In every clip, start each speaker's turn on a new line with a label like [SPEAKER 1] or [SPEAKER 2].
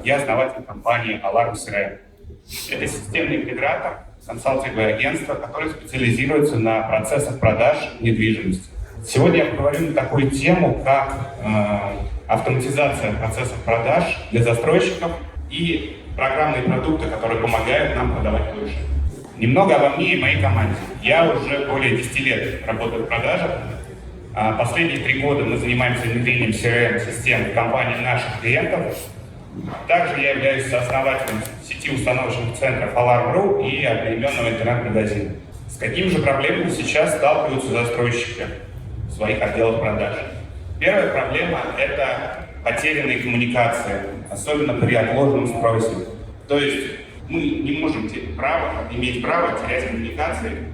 [SPEAKER 1] я основатель компании Alarm CRM. Это системный интегратор, консалтинговое агентство, которое специализируется на процессах продаж недвижимости. Сегодня я поговорю на такую тему, как автоматизация процессов продаж для застройщиков и программные продукты, которые помогают нам продавать лучше. Немного обо мне и моей команде. Я уже более 10 лет работаю в продажах. Последние 3 года мы занимаемся внедрением CRM-систем в компании наших клиентов. Также я являюсь сооснователем сети установочных центров Alarm.ru и одноименного интернет-магазина. С какими же проблемами сейчас сталкиваются застройщики в своих отделах продаж? Первая проблема – это потерянные коммуникации, особенно при отложенном спросе. То есть мы не можем иметь право терять коммуникации,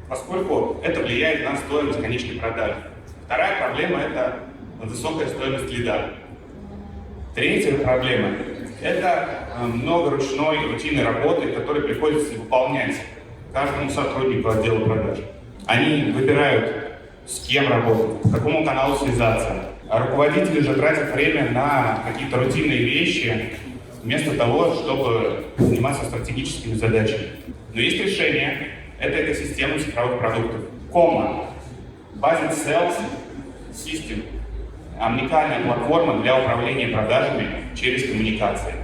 [SPEAKER 1] поскольку это влияет на стоимость конечной продажи. Вторая проблема – это высокая стоимость лида. Третья проблема – это много ручной и рутинной работы, которую приходится выполнять каждому сотруднику отдела продаж. Они выбирают, с кем работать, по какому каналу связаться. А руководители же тратят время на какие-то рутинные вещи, вместо того, чтобы заниматься стратегическими задачами. Но есть решение – это экосистема цифровых продуктов. Кома – Basic Sales System – уникальная платформа для управления продажами через коммуникации.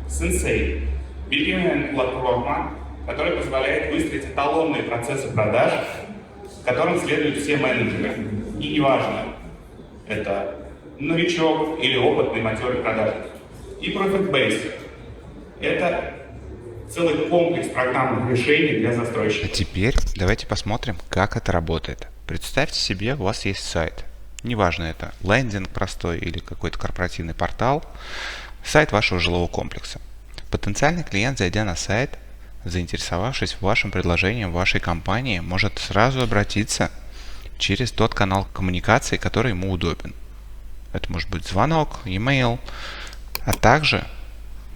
[SPEAKER 1] Sensei – билингвальная платформа, которая позволяет выстроить эталонные процессы продаж, которым следуют все менеджеры. И неважно, это новичок или опытный матерый продажник. И Profit Base – это целый комплекс программных решений для застройщика.
[SPEAKER 2] Теперь давайте посмотрим, как это работает. Представьте себе, у вас есть сайт. Неважно, это лендинг простой или какой-то корпоративный портал, сайт вашего жилого комплекса. Потенциальный клиент, зайдя на сайт, заинтересовавшись вашим предложением, вашей компании, может сразу обратиться через тот канал коммуникации, который ему удобен. Это может быть звонок, e-mail, а также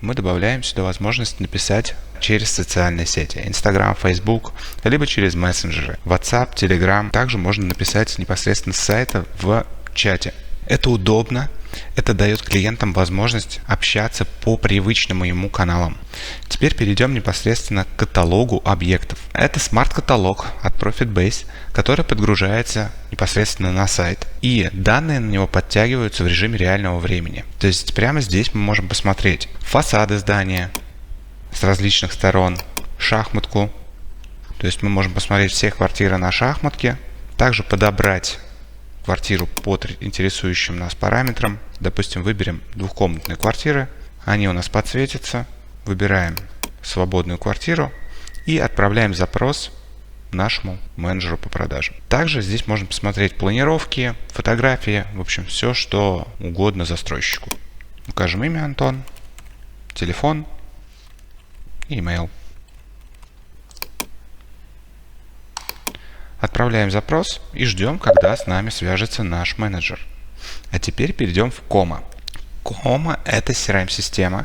[SPEAKER 2] мы добавляем сюда возможность написать через социальные сети, Instagram, Facebook, либо через мессенджеры, WhatsApp, Telegram. Также можно написать непосредственно с сайта в чате. Это удобно, это дает клиентам возможность общаться по привычным ему каналам. Теперь перейдем непосредственно к каталогу объектов. Это смарт-каталог от Profit Base, который подгружается непосредственно на сайт. И данные на него подтягиваются в режиме реального времени. То есть прямо здесь мы можем посмотреть фасады здания с различных сторон, шахматку. То есть мы можем посмотреть все квартиры на шахматке, также подобрать квартиру по интересующим нас параметрам. Допустим, выберем двухкомнатные квартиры. Они у нас подсветятся. Выбираем свободную квартиру и отправляем запрос нашему менеджеру по продажам. Также здесь можно посмотреть планировки, фотографии, в общем, все, что угодно застройщику. Укажем имя Антон, телефон и email. Отправляем запрос и ждем, когда с нами свяжется наш менеджер. А теперь перейдем в Кома. Кома – это CRM-система,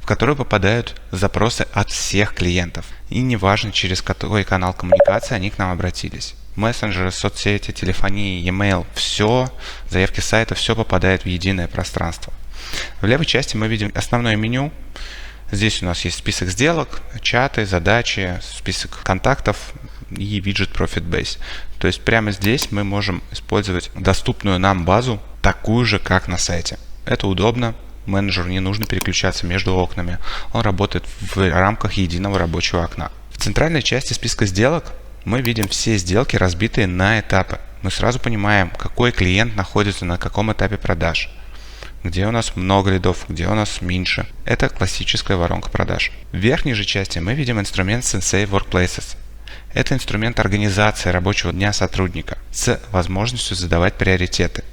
[SPEAKER 2] в которую попадают запросы от всех клиентов. И неважно, через какой канал коммуникации они к нам обратились. Мессенджеры, соцсети, телефония, e-mail – все, заявки сайта, все попадает в единое пространство. В левой части мы видим основное меню. Здесь у нас есть список сделок, чаты, задачи, список контактов и виджет Profit Base. То есть прямо здесь мы можем использовать доступную нам базу, такую же, как на сайте. Это удобно, менеджеру не нужно переключаться между окнами, он работает в рамках единого рабочего окна. В центральной части списка сделок мы видим все сделки, разбитые на этапы. Мы сразу понимаем, какой клиент находится на каком этапе продаж. Где у нас много лидов, где у нас меньше. Это классическая воронка продаж. В верхней же части мы видим инструмент Sensei Workplaces. Это инструмент организации рабочего дня сотрудника с возможностью задавать приоритеты.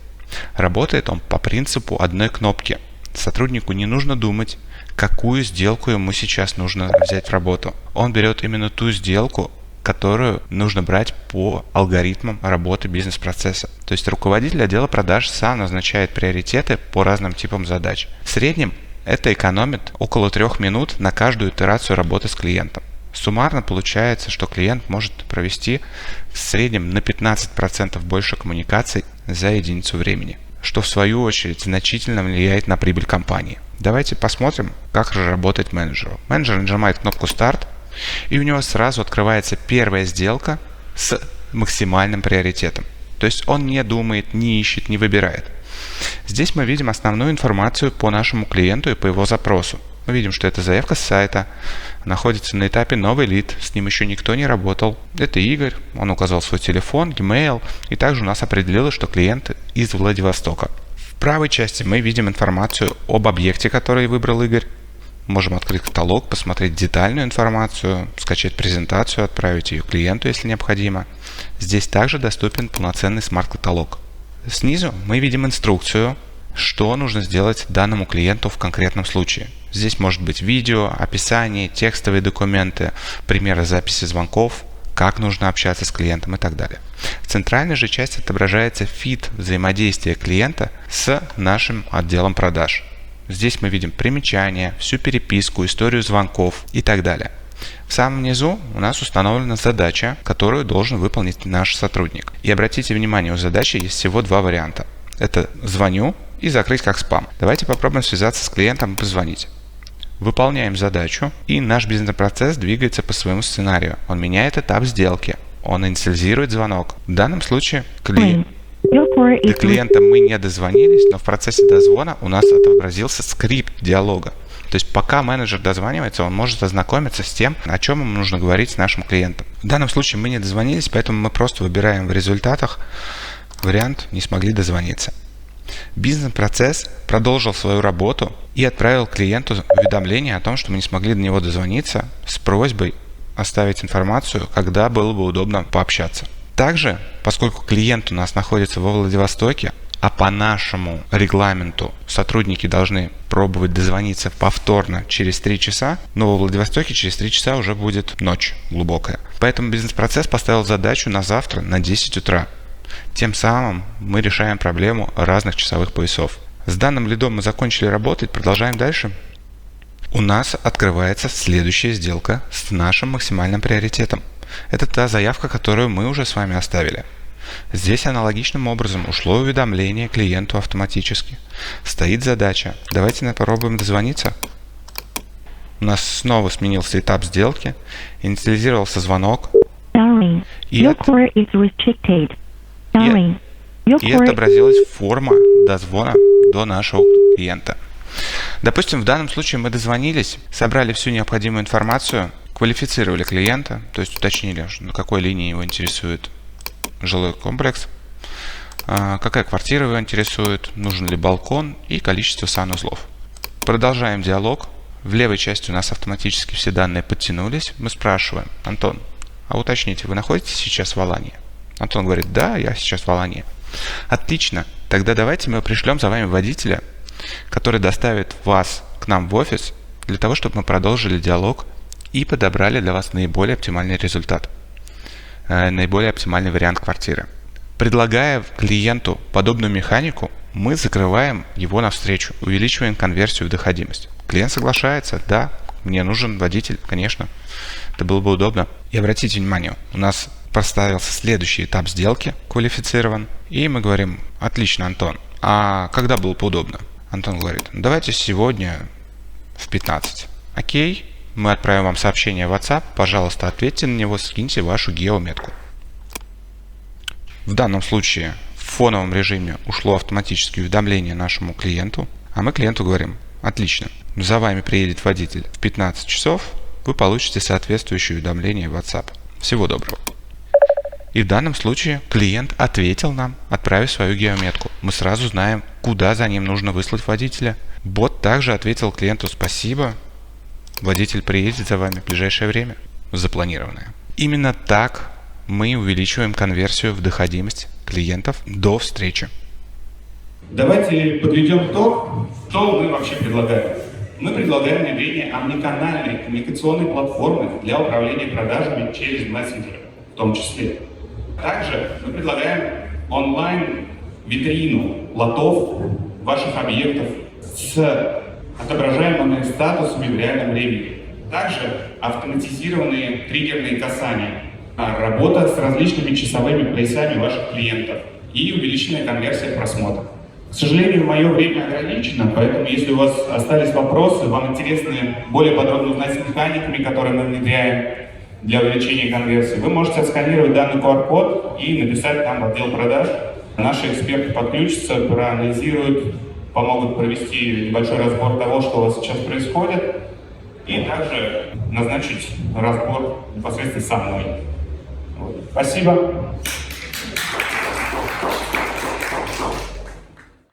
[SPEAKER 2] Работает он по принципу одной кнопки. Сотруднику не нужно думать, какую сделку ему сейчас нужно взять в работу. Он берет именно ту сделку, которую нужно брать по алгоритмам работы бизнес-процесса. То есть руководитель отдела продаж сам назначает приоритеты по разным типам задач. В среднем это экономит около 3 минут на каждую итерацию работы с клиентом. Суммарно получается, что клиент может провести в среднем на 15% больше коммуникаций за единицу времени, что в свою очередь значительно влияет на прибыль компании. Давайте посмотрим, как же работает менеджер. Менеджер нажимает кнопку «Старт», и у него сразу открывается первая сделка с максимальным приоритетом. То есть он не думает, не ищет, не выбирает. Здесь мы видим основную информацию по нашему клиенту и по его запросу. Мы видим, что это заявка с сайта, находится на этапе новый лид, с ним еще никто не работал. Это Игорь, он указал свой телефон, e-mail, и также у нас определилось, что клиент из Владивостока. В правой части мы видим информацию об объекте, который выбрал Игорь. Можем открыть каталог, посмотреть детальную информацию, скачать презентацию, отправить ее клиенту, если необходимо. Здесь также доступен полноценный смарт-каталог. Снизу мы видим инструкцию, что нужно сделать данному клиенту в конкретном случае. Здесь может быть видео, описание, текстовые документы, примеры записи звонков, как нужно общаться с клиентом и так далее. В центральной же части отображается фид взаимодействия клиента с нашим отделом продаж. Здесь мы видим примечания, всю переписку, историю звонков и так далее. В самом низу у нас установлена задача, которую должен выполнить наш сотрудник. И обратите внимание, у задачи есть всего два варианта. Это «звоню» и «закрыть как спам». Давайте попробуем связаться с клиентом и позвонить. Выполняем задачу, и наш бизнес-процесс двигается по своему сценарию. Он меняет этап сделки, он инициализирует звонок. В данном случае до клиента мы не дозвонились, но в процессе дозвона у нас отобразился скрипт диалога. То есть пока менеджер дозванивается, он может ознакомиться с тем, о чем ему нужно говорить с нашим клиентом. В данном случае мы не дозвонились, поэтому мы просто выбираем в результатах вариант «не смогли дозвониться». Бизнес-процесс продолжил свою работу и отправил клиенту уведомление о том, что мы не смогли до него дозвониться, с просьбой оставить информацию, когда было бы удобно пообщаться. Также, поскольку клиент у нас находится во Владивостоке, а по нашему регламенту сотрудники должны пробовать дозвониться повторно через 3 часа, но во Владивостоке через 3 часа уже будет ночь глубокая. Поэтому бизнес-процесс поставил задачу на завтра на 10 утра. Тем самым мы решаем проблему разных часовых поясов. С данным лидом мы закончили работать, продолжаем дальше. У нас открывается следующая сделка с нашим максимальным приоритетом. Это та заявка, которую мы уже с вами оставили. Здесь аналогичным образом ушло уведомление клиенту автоматически. Стоит задача. Давайте попробуем дозвониться. У нас снова сменился этап сделки, инициализировался звонок. И отобразилась форма дозвона до нашего клиента. Допустим, в данном случае мы дозвонились, собрали всю необходимую информацию, квалифицировали клиента, то есть уточнили, на какой линии его интересует жилой комплекс, какая квартира его интересует, нужен ли балкон и количество санузлов. Продолжаем диалог. В левой части у нас автоматически все данные подтянулись. Мы спрашиваем: Антон, а уточните, вы находитесь сейчас в Алании? Антон говорит: да, я сейчас в Алании. Отлично. Тогда давайте мы пришлем за вами водителя, который доставит вас к нам в офис, для того, чтобы мы продолжили диалог и подобрали для вас наиболее оптимальный результат, наиболее оптимальный вариант квартиры. Предлагая клиенту подобную механику, мы закрываем его навстречу, увеличиваем конверсию в доходимость. Клиент соглашается: да, мне нужен водитель, конечно, это было бы удобно. И обратите внимание, у нас проставился следующий этап сделки, квалифицирован, и мы говорим: отлично, Антон, а когда было бы удобно? Антон говорит: давайте сегодня в 15. Окей, мы отправим вам сообщение в WhatsApp, пожалуйста, ответьте на него, скиньте вашу геометку. В данном случае в фоновом режиме ушло автоматическое уведомление нашему клиенту, а мы клиенту говорим: отлично, за вами приедет водитель в 15 часов, вы получите соответствующее уведомление в WhatsApp. Всего доброго. И в данном случае клиент ответил нам, отправив свою геометку. Мы сразу знаем, куда за ним нужно выслать водителя. Бот также ответил клиенту: спасибо, водитель приедет за вами в ближайшее время, запланированное. Именно так мы увеличиваем конверсию в доходимость клиентов до встречи.
[SPEAKER 1] Давайте подведем итог. Что мы вообще предлагаем? Мы предлагаем внедрение омниканальной коммуникационной платформы для управления продажами через мессенджеры в том числе. Также мы предлагаем онлайн-витрину лотов ваших объектов с отображаемыми статусами в реальном времени. Также автоматизированные триггерные касания, работа с различными часовыми поясами ваших клиентов и увеличенная конверсия просмотров. К сожалению, мое время ограничено, поэтому если у вас остались вопросы, вам интересны более подробно узнать с механиками, которые мы внедряем для увеличения конверсии, вы можете отсканировать данный QR-код и написать там в отдел продаж. Наши эксперты подключатся, проанализируют, помогут провести небольшой разбор того, что у вас сейчас происходит, и также назначить разбор непосредственно со мной. Вот. Спасибо.